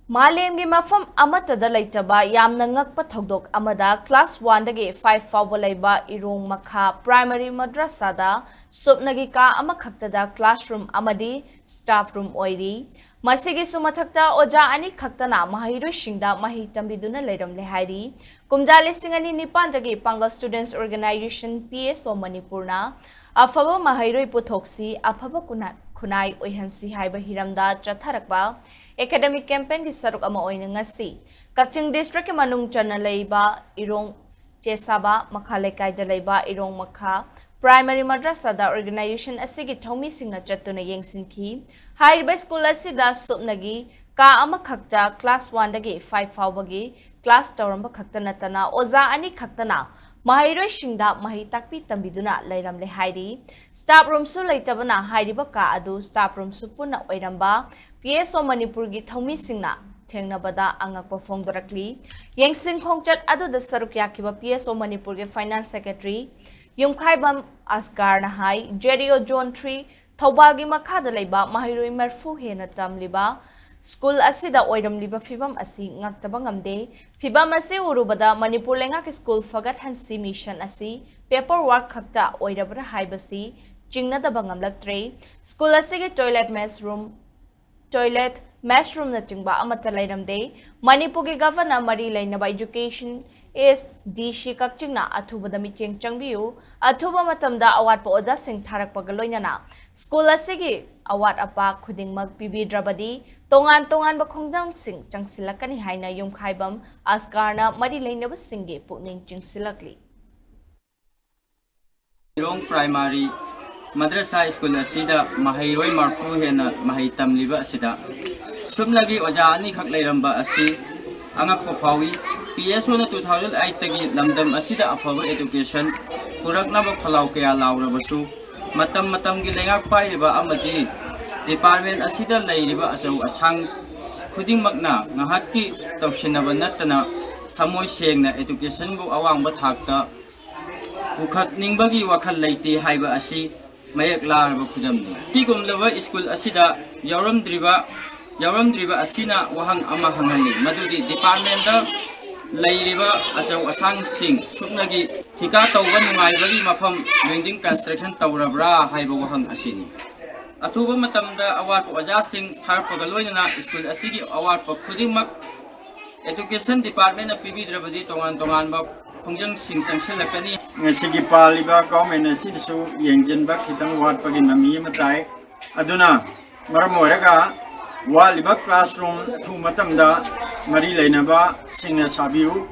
Malemgi mafam amatada laitaba yamna ngakpa thodok amada class 1 dagi 5 fawba laiba irong makha primary madrasada subnagi ka amakhaktada classroom amadi staff room oiri masigi sumathakta oja ani khaktana mahiroi shingda mahi tambiduna leiramle hairi kumjali singani nipan dagi pangal students organization PSO Manipurna afaba mahiroi puthoksi afaba kunai oihansi haiba hiramda chatharakba academic campaign ki saruk ama oina ngasi Kaching district ki manung chana leiba irong chesaba makha lekai da leiba irong makha primary madrasa da organization asigi thomi singna chatuna yengsinki high school asida subnagi ka ama khakta class 1 dagi 5 fawbagi class tawramba khakta natana oza ani khaktana mahiroi shingda mahi takpi tambiduna leiramle hairi staff room su leitabana hairiba ka adu staff room su puna oiramba PSO Manipur gi thomi singna thengnabada angakpa phongdorakli yengsing khongchat adu da saruk yakiba PSO Manipur gi finance secretary yumkhaibam asgar na hai jerio zone 3 thobal gi makha da leiba mahiroi marfu hena tamliba school asida oiramliba fibam asi ngaktaba ngamde fibam asi urubada Manipur lenga ki school fagat hansi mission asi paperwork khakta oirabra haibasi chingna da bangamlaktre school asigi toilet mashroom na chingba amata leiramde Manipur gi governor mari leinaba education is dishi kakchingna athubada micheng changbiu athuba matamda awat pa oja sing tharak pagaloinana school asigi awat apa khudingmak pibidrabadi tongan ba khongjang sing changsilakani haina yumkhaibam askarna mari leinaba singge pukning chingsilakli Irong primary madrasa school asida mahiroi marfu hena mahi tamliba asida sumlagi oja ani khak leiramba asi angak po phawi PSO na 2008 tagi lamdam asida afaba education purakna ba phalau kaya lawrabasu matam gi lengak pairiba amadi department asida leiriba asau asang khudingmakna ngahakki tawsinaba natana thamoi sengna education bu awangba thakta ukhat ningbagi wakhal leiti haiba asi mayak larba khudamni tigumlaba school asida yawramdriba asina wahang ama hangali madudi department da leiriba asau asang sing suknagi thika tawba nungaibagi mafam building construction tawrabra haiba wahang asini atuba matamda award oja sing tharpaga loinana school asigi award pa khudingmak education department na pibidrabadi tongan ba khongjang sing sangselakani ngasigi paliba government asisu yengjinba khitang wat pagi nami matai aduna maramorega waliba classroom thu matamda mari leinaba singna sabiu